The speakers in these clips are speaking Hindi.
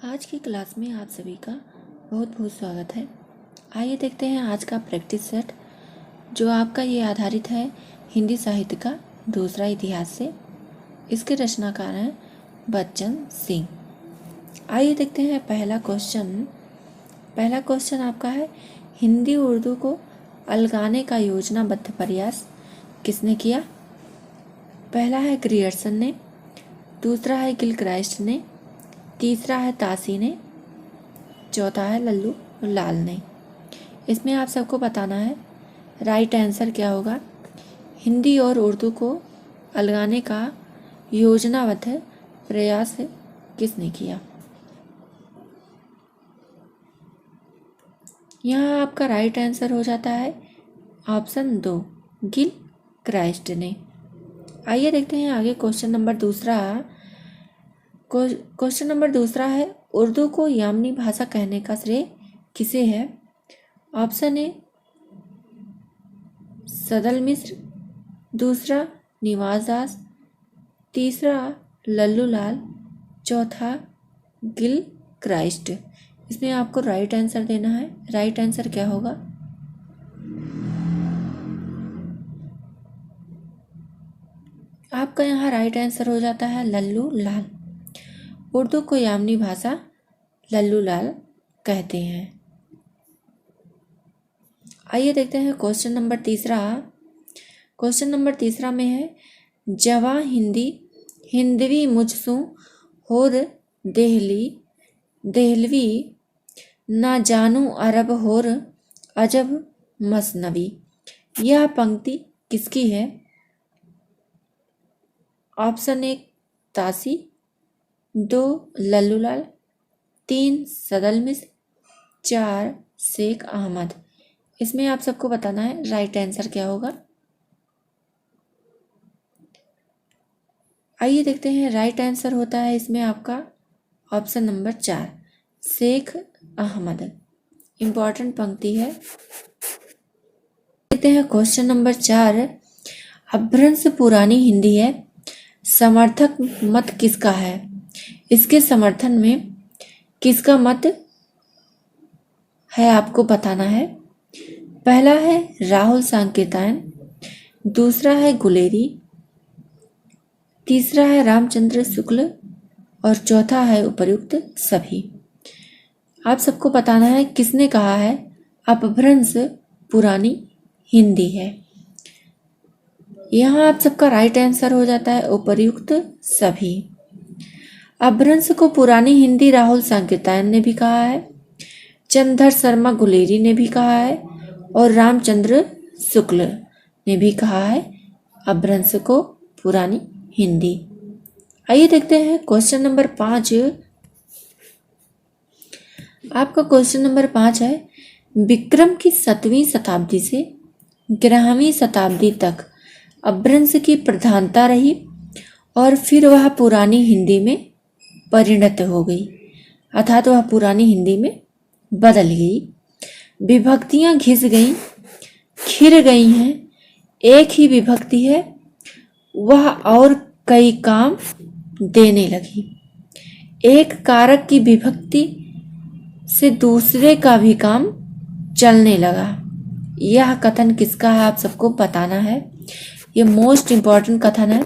आज की क्लास में आप सभी का बहुत बहुत स्वागत है। आइए देखते हैं आज का प्रैक्टिस सेट जो आपका ये आधारित है हिंदी साहित्य का दूसरा इतिहास से। इसके रचनाकार हैं बच्चन सिंह। आइए देखते हैं पहला क्वेश्चन आपका है, हिंदी उर्दू को अलगाने का योजनाबद्ध प्रयास किसने किया? पहला है ग्रियर्सन ने, दूसरा है गिलक्राइस्ट ने, तीसरा है तासी ने, चौथा है लल्लू लाल ने। इसमें आप सबको बताना है राइट आंसर क्या होगा। हिंदी और उर्दू को अलगाने का योजनाबद्ध प्रयास किसने किया? यहाँ आपका राइट आंसर हो जाता है ऑप्शन 2, गिलक्राइस्ट ने। आइए देखते हैं आगे क्वेश्चन नंबर दूसरा है, उर्दू को यामनी भाषा कहने का श्रेय किसे है? ऑप्शन ए सदल मिश्र, दूसरा निवाज दास, तीसरा लल्लू लाल, चौथा गिलक्राइस्ट। इसमें आपको राइट आंसर देना है। राइट आंसर क्या होगा? आपका यहाँ राइट आंसर हो जाता है लल्लू लाल। उर्दू को यामनी भाषा लल्लू लाल कहते हैं। आइए देखते हैं क्वेश्चन नंबर तीसरा में है, जवा हिंदी हिंदवी मुझसू होर देहलवी ना जानू अरब होर अजब मसनवी। यह पंक्ति किसकी है? ऑप्शन 1 तासी, 2 लल्लू लाल, 3 सदल मिश्र, 4 शेख अहमद। इसमें आप सबको बताना है राइट आंसर क्या होगा। आइए देखते हैं राइट आंसर होता है इसमें आपका option number 4 Sheikh Ahmad. Important पंक्ति है। देखते हैं क्वेश्चन नंबर 4, अपभ्रंश पुरानी हिंदी है, समर्थक मत किसका है? इसके समर्थन में किसका मत है आपको बताना है। पहला है राहुल सांकेतायन, दूसरा है गुलेरी, तीसरा है रामचंद्र शुक्ल और चौथा है उपर्युक्त सभी। आप सबको बताना है किसने कहा है अपभ्रंश पुरानी हिंदी है। यहाँ आप सबका राइट आंसर हो जाता है उपर्युक्त सभी। अपभ्रंश को पुरानी हिंदी राहुल सांकेतायन ने भी कहा है, चंद्रधर शर्मा गुलेरी ने भी कहा है और रामचंद्र शुक्ल ने भी कहा है अपभ्रंश को पुरानी हिंदी। आइए देखते हैं क्वेश्चन नंबर 5। आपका क्वेश्चन नंबर 5 है, विक्रम की 7वीं शताब्दी से 11वीं शताब्दी तक अपभ्रंश की प्रधानता रही और फिर वह पुरानी हिंदी में परिणत हो गई, अर्थात वह पुरानी हिंदी में बदल गई। विभक्तियां घिस गईं, खिर गई हैं, एक ही विभक्ति है वह और कई काम देने लगी। एक कारक की विभक्ति से दूसरे का भी काम चलने लगा। यह कथन किसका है आप सबको बताना है। यह मोस्ट इम्पॉर्टेंट कथन है,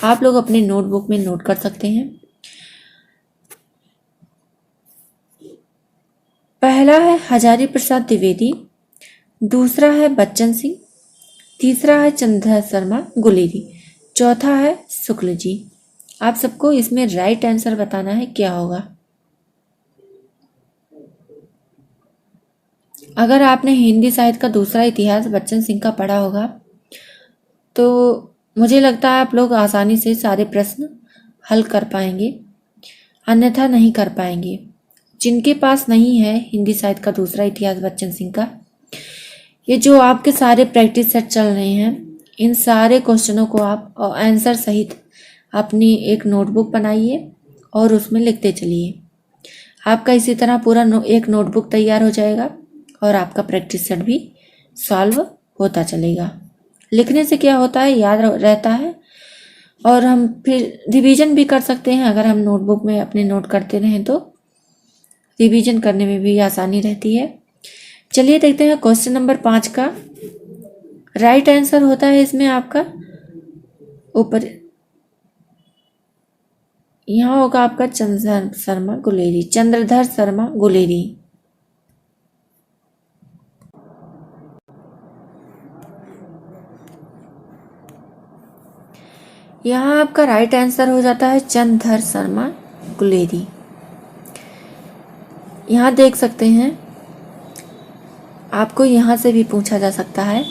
आप लोग अपने नोटबुक में नोट कर सकते हैं। पहला है हजारी प्रसाद द्विवेदी, दूसरा है बच्चन सिंह, तीसरा है चंद्रधर शर्मा गुलेरी, चौथा है शुक्ल जी। आप सबको इसमें राइट आंसर बताना है क्या होगा। अगर आपने हिंदी साहित्य का दूसरा इतिहास बच्चन सिंह का पढ़ा होगा तो मुझे लगता है आप लोग आसानी से सारे प्रश्न हल कर पाएंगे, अन्यथा नहीं कर पाएंगे। जिनके पास नहीं है हिंदी साहित्य का दूसरा इतिहास बच्चन सिंह का, ये जो आपके सारे प्रैक्टिस सेट चल रहे हैं, इन सारे क्वेश्चनों को आप आंसर सहित अपनी एक नोटबुक बनाइए और उसमें लिखते चलिए। आपका इसी तरह पूरा एक नोटबुक तैयार हो जाएगा और आपका प्रैक्टिस सेट भी सॉल्व होता चलेगा। लिखने से क्या होता है, याद रहता है और हम फिर रिवीजन भी कर सकते हैं अगर हम नोटबुक में अपने नोट करते रहें तो। रिवीजन करने में भी आसानी रहती है। चलिए देखते हैं क्वेश्चन नंबर 5 का राइट आंसर होता है इसमें आपका ऊपर यहाँ होगा आपका चंद्रधर शर्मा गुलेरी, चंद्रधर शर्मा गुलेरी। यहाँ आपका राइट आंसर हो जाता है चंद्रधर शर्मा गुलेरी। यहाँ देख सकते हैं, आपको यहाँ से भी पूछा जा सकता है,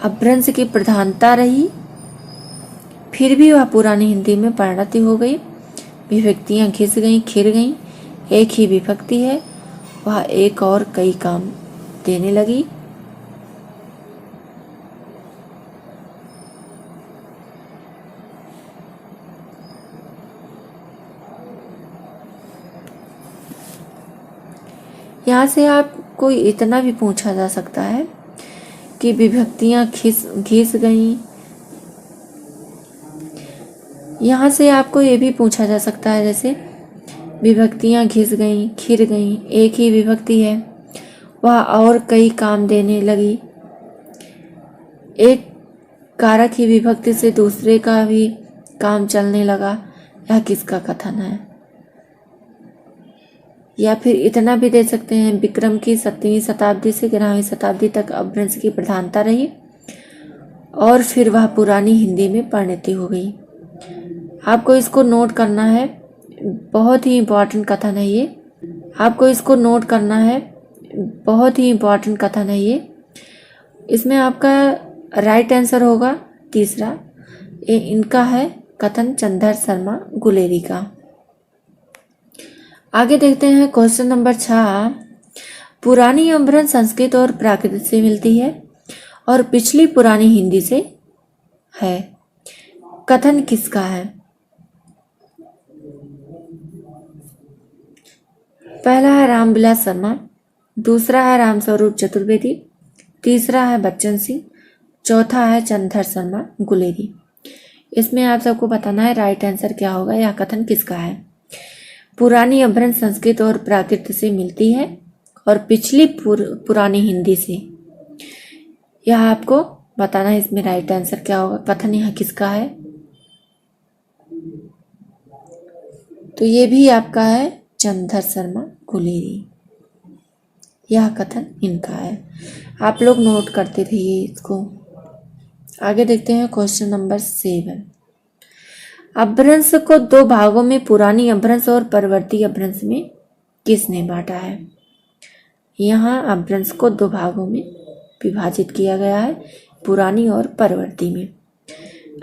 अपभ्रंश की प्रधानता रही, फिर भी वह पुरानी हिंदी में परिणति हो गई, विभक्तियाँ घिस गईं खिर गईं, एक ही विभक्ति है, वह एक और कई काम देने लगी। यहाँ से आपको इतना भी पूछा जा सकता है कि विभक्तियाँ घिस गईं। यहाँ से आपको ये भी पूछा जा सकता है, जैसे विभक्तियाँ घिस गईं खिर गईं, एक ही विभक्ति है, वह और कई काम देने लगी। एक कारक ही विभक्ति से दूसरे का भी काम चलने लगा, यह किसका कथन है? या फिर इतना भी दे सकते हैं, विक्रम की 7वीं शताब्दी से 11वीं शताब्दी तक अपभ्रंश की प्रधानता रही और फिर वह पुरानी हिंदी में परिणति हो गई। आपको इसको नोट करना है, बहुत ही इम्पोर्टेंट कथन है ये, आपको इसको नोट करना है, बहुत ही इम्पोर्टेंट कथन है ये। इसमें आपका राइट आंसर होगा तीसरा, ये इनका है कथन चंद्रधर शर्मा गुलेरी का। आगे देखते हैं क्वेश्चन नंबर 6। पुरानी अपभ्रंश संस्कृत और प्राकृत से मिलती है और पिछली पुरानी हिंदी से है, कथन किसका है? पहला है रामविलास शर्मा, दूसरा है रामस्वरूप चतुर्वेदी, तीसरा है बच्चन सिंह, चौथा है चंद्रधर शर्मा गुलेरी। इसमें आप सबको बताना है राइट आंसर क्या होगा, यह कथन किसका है? पुरानी अपभ्रंश संस्कृत और प्राकृत से मिलती है और पिछली पुरानी हिंदी से, यह आपको बताना है इसमें राइट आंसर क्या होगा, कथन यह किसका है? तो ये भी आपका है चंद्रधर शर्मा गुलेरी, यह कथन इनका है। आप लोग नोट करते रहिए इसको। आगे देखते हैं क्वेश्चन नंबर 7। अपभ्रंश को दो भागों में पुरानी अपभ्रंश और परवर्ती अपभ्रंश में किसने बांटा है? यहाँ अपभ्रंश को दो भागों में विभाजित किया गया है, पुरानी और परवर्ती में।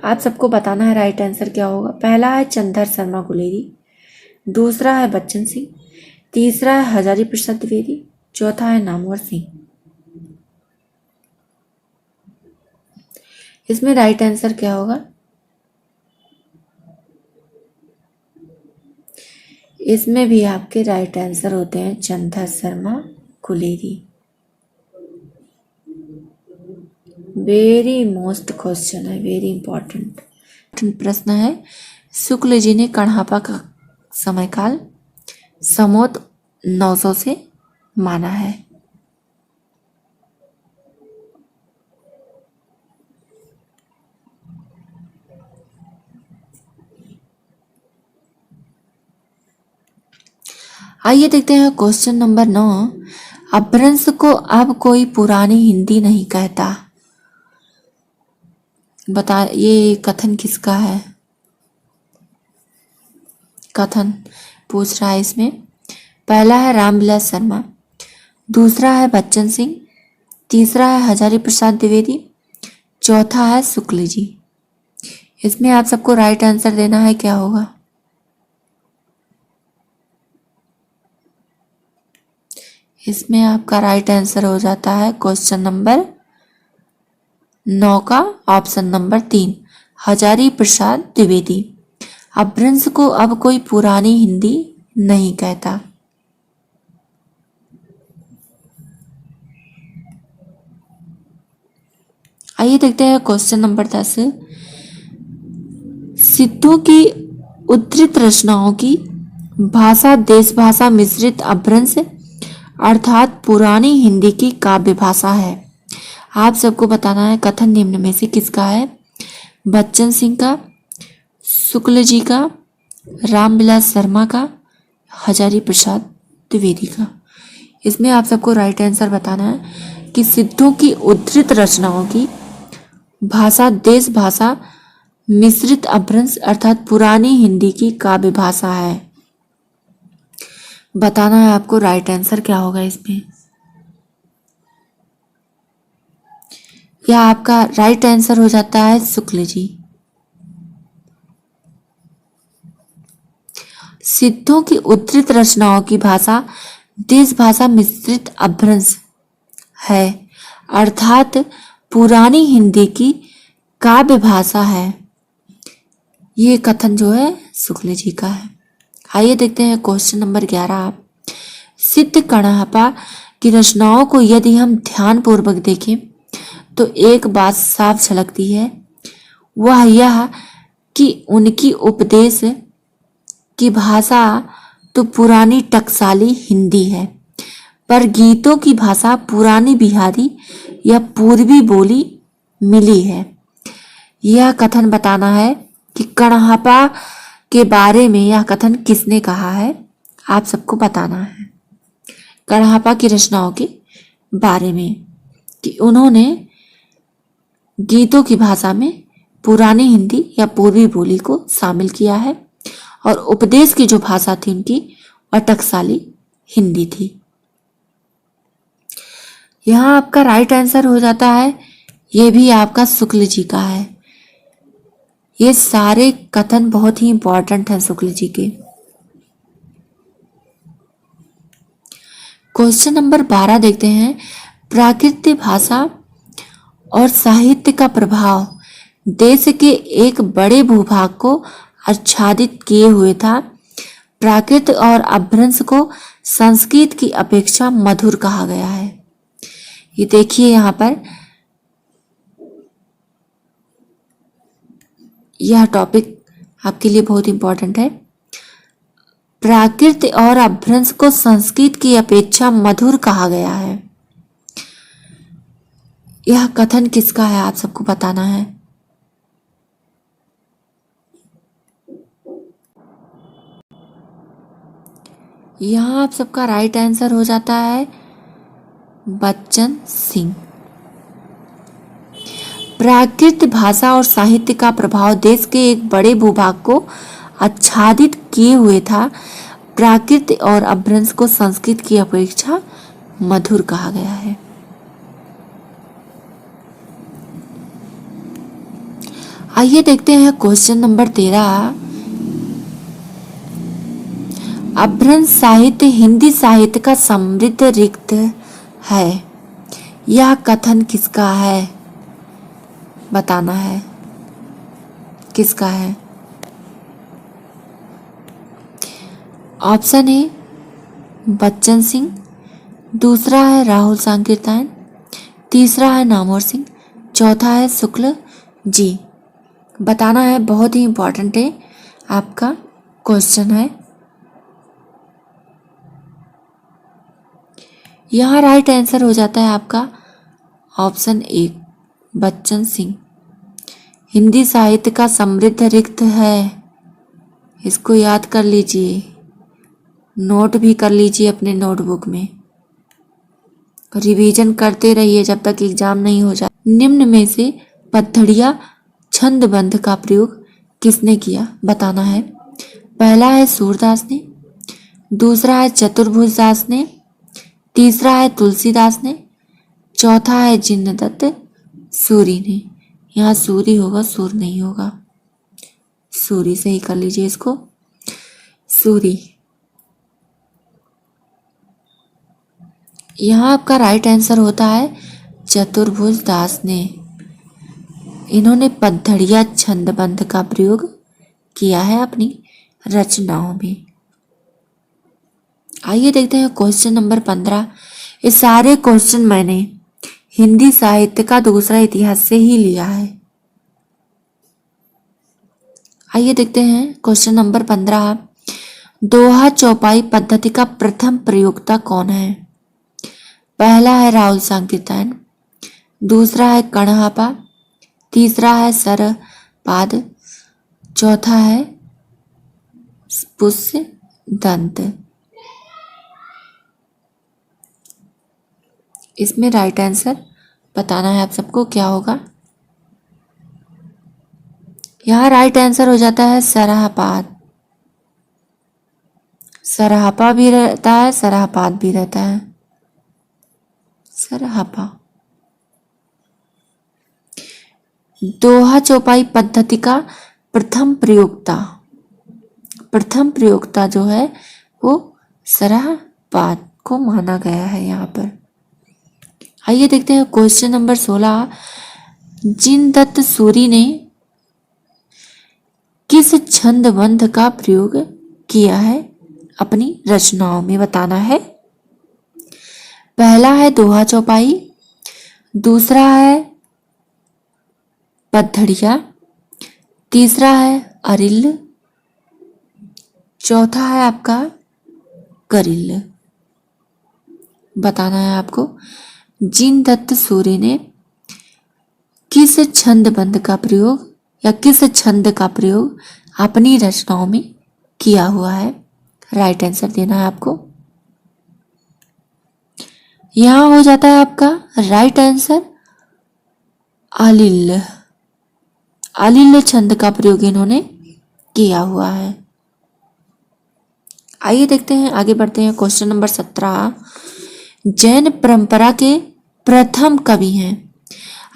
आप सबको बताना है राइट आंसर क्या होगा। पहला है चंद्रधर शर्मा गुलेरी, दूसरा है बच्चन सिंह, तीसरा है हजारी प्रसाद द्विवेदी, चौथा है नामवर सिंह। इसमें राइट आंसर क्या होगा? इसमें भी आपके राइट आंसर होते हैं Chandradhar Sharma Guleri. Very most question है, वेरी इंपॉर्टेंट प्रश्न है। शुक्ल जी ने कण्हापा का समयकाल समोत 900 से माना है। आइए देखते हैं क्वेश्चन नंबर 9। अपभ्रंश को अब कोई पुरानी हिंदी नहीं कहता, बता ये कथन किसका है? कथन पूछ रहा है इसमें। पहला है रामविलास शर्मा, दूसरा है बच्चन सिंह, तीसरा है हजारी प्रसाद द्विवेदी, चौथा है शुक्ल जी। इसमें आप सबको राइट आंसर देना है, क्या होगा? इसमें आपका राइट आंसर हो जाता है क्वेश्चन नंबर 9 का ऑप्शन नंबर 3, हजारी प्रसाद द्विवेदी। अपभ्रंश को अब कोई पुरानी हिंदी नहीं कहता। आइए देखते हैं क्वेश्चन नंबर 10। सिद्धों की उद्धृत रचनाओं की भाषा देश भाषा मिश्रित अपभ्रंश अर्थात पुरानी हिंदी की काव्य भाषा है। आप सबको बताना है कथन निम्न में से किसका है। बच्चन सिंह का, शुक्ल जी का, रामविलास शर्मा का, हजारी प्रसाद द्विवेदी का। इसमें आप सबको राइट आंसर बताना है कि सिद्धों की उद्धृत रचनाओं की भाषा देश भाषा मिश्रित अपभ्रंश अर्थात पुरानी हिंदी की काव्य भाषा है। बताना है आपको राइट आंसर क्या होगा इसमें। या आपका राइट आंसर हो जाता है शुक्ल जी। सिद्धों की उद्धृत रचनाओं की भाषा देश भाषा मिश्रित अपभ्रंश है अर्थात पुरानी हिंदी की काव्य भाषा है। ये कथन जो है शुक्ल जी का है। आइए देखते हैं क्वेश्चन नंबर 11। सिद्ध कणहपा की रचनाओं को यदि हम ध्यान पूर्वक देखें तो एक बात साफ झलकती है, वह यह कि उनकी उपदेश की भाषा तो पुरानी टकसाली हिंदी है, पर गीतों की भाषा पुरानी बिहारी या पूर्वी बोली मिली है। यह कथन बताना है कि कणहपा के बारे में यह कथन किसने कहा है, आप सबको बताना है। कणहपा की रचनाओं के बारे में कि उन्होंने गीतों की भाषा में पुरानी हिंदी या पूर्वी बोली को शामिल किया है और उपदेश की जो भाषा थी उनकी वह टकसाली हिंदी थी। यहाँ आपका राइट आंसर हो जाता है, ये भी आपका शुक्ल जी का है। ये सारे कथन बहुत ही इंपॉर्टेंट हैं शुक्ल जी के। क्वेश्चन नंबर 12 देखते हैं। प्राकृत भाषा और साहित्य का प्रभाव देश के एक बड़े भूभाग को आच्छादित किए हुए था। प्राकृत और अपभ्रंश को संस्कृत की अपेक्षा मधुर कहा गया है। ये देखिए यहाँ पर यह टॉपिक आपके लिए बहुत इंपॉर्टेंट है। प्राकृत और अपभ्रंश को संस्कृत की अपेक्षा मधुर कहा गया है। यह कथन किसका है, आप सबको बताना है। यहाँ आप सबका राइट आंसर हो जाता है बच्चन सिंह। प्राकृत भाषा और साहित्य का प्रभाव देश के एक बड़े भूभाग को आच्छादित किए हुए था। प्राकृत और अपभ्रंश को संस्कृत की अपेक्षा मधुर कहा गया है। आइए देखते हैं क्वेश्चन नंबर 13। अपभ्रंश साहित्य हिंदी साहित्य का समृद्ध रिक्त है। यह कथन किसका है, बताना है किसका है। ऑप्शन ए बच्चन सिंह, दूसरा है राहुल सांकृत्यायन, तीसरा है नामवर सिंह, चौथा है शुक्ल जी। बताना है, बहुत ही इंपॉर्टेंट है आपका क्वेश्चन है। यहाँ राइट आंसर हो जाता है आपका ऑप्शन ए बच्चन सिंह। हिंदी साहित्य का समृद्ध रिक्त है, इसको याद कर लीजिए, नोट भी कर लीजिए अपने नोटबुक में, रिवीजन करते रहिए जब तक एग्जाम नहीं हो जाए। निम्न में से पद्धड़िया छंदबंध का प्रयोग किसने किया, बताना है। पहला है सूरदास ने, दूसरा है चतुर्भुज दास ने, तीसरा है तुलसीदास ने, चौथा है जिनदत्त सूरी ने। यहाँ सूरी होगा, सूर नहीं होगा, सूरी से ही कर लीजिए इसको, सूरी। यहाँ आपका राइट आंसर होता है चतुर्भुज दास ने। इन्होंने पद्धड़िया छंदबंध का प्रयोग किया है अपनी रचनाओं में। आइए देखते हैं क्वेश्चन नंबर 15। ये सारे क्वेश्चन मैंने हिंदी साहित्य का दूसरा इतिहास से ही लिया है। आइए देखते हैं क्वेश्चन नंबर 15। दोहा चौपाई पद्धति का प्रथम प्रयोक्ता कौन है? पहला है राहुल सांकृत्यायन, दूसरा है कणहापा, तीसरा है सरपाद, चौथा है पुष्य दंत। इसमें राइट आंसर बताना है आप सबको क्या होगा। यहाँ राइट आंसर हो जाता है सरहपाद। सरहपा भी रहता है, सरहपाद भी रहता है, सरहपा। दोहा चौपाई पद्धति का प्रथम प्रयोक्ता जो है वो सरहपाद को माना गया है यहाँ पर। आइए देखते हैं क्वेश्चन नंबर 16। जिनदत्त सूरी ने किस छंदबंध का प्रयोग किया है अपनी रचनाओं में? बताना है। पहला है दोहा चौपाई, दूसरा है पद्धड़िया, तीसरा है अरिल, चौथा है आपका करिल। बताना है आपको। जिनदत्त सूरी ने किस छंदबंध का प्रयोग या किस छंद का प्रयोग अपनी रचनाओं में किया हुआ है? राइट आंसर देना है आपको। यहां हो जाता है आपका राइट आंसर आलिल। आलिल छंद का प्रयोग इन्होंने किया हुआ है। आइए देखते हैं, आगे बढ़ते हैं। Question number 17। जैन परंपरा के प्रथम कवि हैं।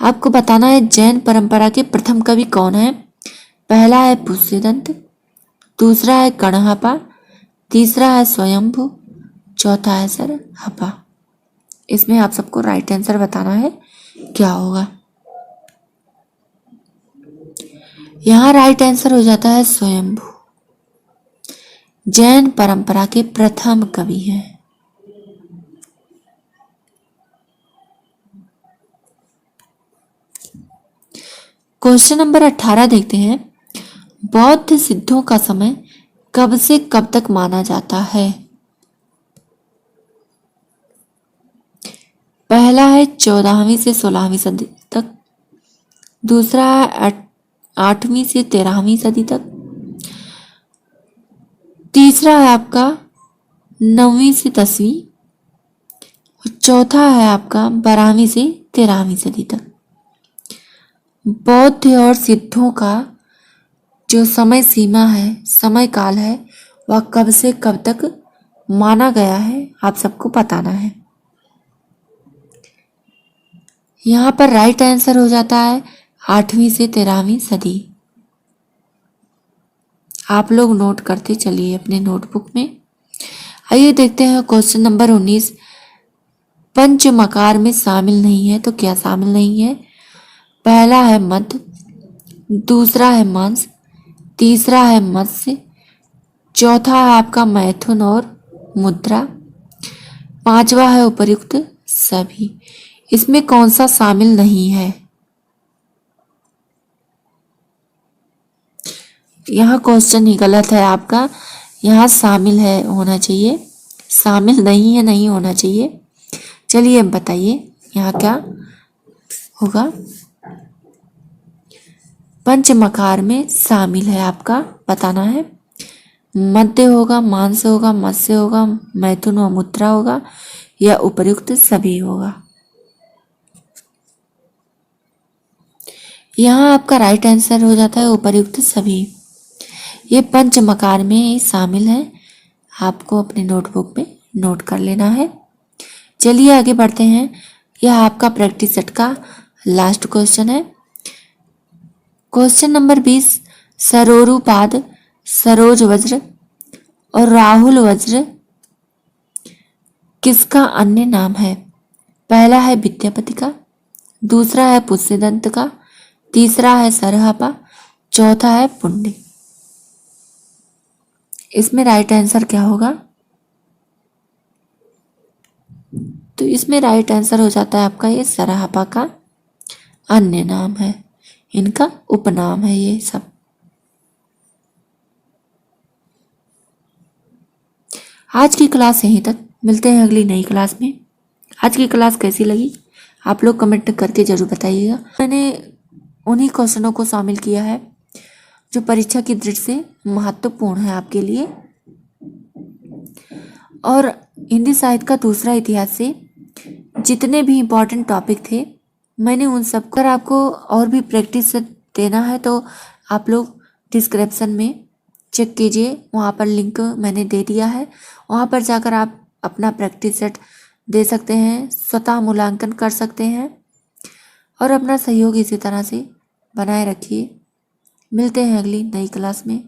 आपको बताना है जैन परंपरा के प्रथम कवि कौन है। पहला है पुष्यदंत, दूसरा है कणहापा, तीसरा है स्वयंभू, चौथा है सरहपा। इसमें आप सबको राइट आंसर बताना है क्या होगा। यहाँ राइट आंसर हो जाता है स्वयंभू। जैन परंपरा के प्रथम कवि हैं। क्वेश्चन नंबर 18 देखते हैं। बौद्ध सिद्धों का समय कब से कब तक माना जाता है? पहला है 14वीं से 16वीं सदी तक, दूसरा है 8वीं से 13वीं सदी तक, तीसरा है आपका 9वीं से 10वीं, और चौथा है आपका 12वीं से 13वीं सदी तक। बौद्ध और सिद्धों का जो समय सीमा है, समय काल है, वह कब से कब तक माना गया है आप सबको बताना है। यहाँ पर राइट आंसर हो जाता है 8वीं से 13वीं सदी। आप लोग नोट करते चलिए अपने नोटबुक में। आइए देखते हैं क्वेश्चन नंबर 19। पंचमकार में शामिल नहीं है तो क्या शामिल नहीं है? पहला है मध्य, दूसरा है मांस, तीसरा है मत्स्य, चौथा है आपका मैथुन और मुद्रा, पांचवा है उपर्युक्त सभी। इसमें कौन सा शामिल नहीं है? यहाँ क्वेश्चन ही गलत है आपका। यहाँ शामिल है होना चाहिए, शामिल नहीं है नहीं होना चाहिए। चलिए अब बताइए यहाँ क्या होगा। पंचमकार में शामिल है आपका बताना है। मध्य होगा, मांस होगा, मत्स्य होगा, मैथुन और मुद्रा होगा, या उपर्युक्त सभी होगा। यहाँ आपका राइट आंसर हो जाता है उपर्युक्त सभी। ये पंचमकार में ही शामिल है, आपको अपने नोटबुक में नोट कर लेना है। चलिए आगे बढ़ते हैं। यह आपका प्रैक्टिस सेट का लास्ट क्वेश्चन है। Question number 20। सरोरुपाद, सरोज वज्र और राहुल वज्र किसका अन्य नाम है? पहला है विद्यापति का, दूसरा है पुष्यदंत का, तीसरा है सरहपा, चौथा है पुंडी। इसमें राइट आंसर क्या होगा? तो इसमें राइट आंसर हो जाता है आपका ये सरहपा का अन्य नाम है, इनका उपनाम है ये सब। आज की क्लास यहीं तक, मिलते हैं अगली नई क्लास में। आज की क्लास कैसी लगी आप लोग कमेंट करके जरूर बताइएगा। मैंने उन्हीं क्वेश्चनों को शामिल किया है जो परीक्षा की दृष्टि से महत्वपूर्ण है आपके लिए। और हिंदी साहित्य का दूसरा इतिहास से जितने भी इम्पोर्टेंट टॉपिक थे मैंने उन सब पर आपको और भी प्रैक्टिस देना है तो आप लोग डिस्क्रिप्शन में चेक कीजिए, वहाँ पर लिंक मैंने दे दिया है। वहाँ पर जाकर आप अपना प्रैक्टिस सेट दे सकते हैं, स्वतः मूल्यांकन कर सकते हैं और अपना सहयोग इसी तरह से बनाए रखिए। मिलते हैं अगली नई क्लास में।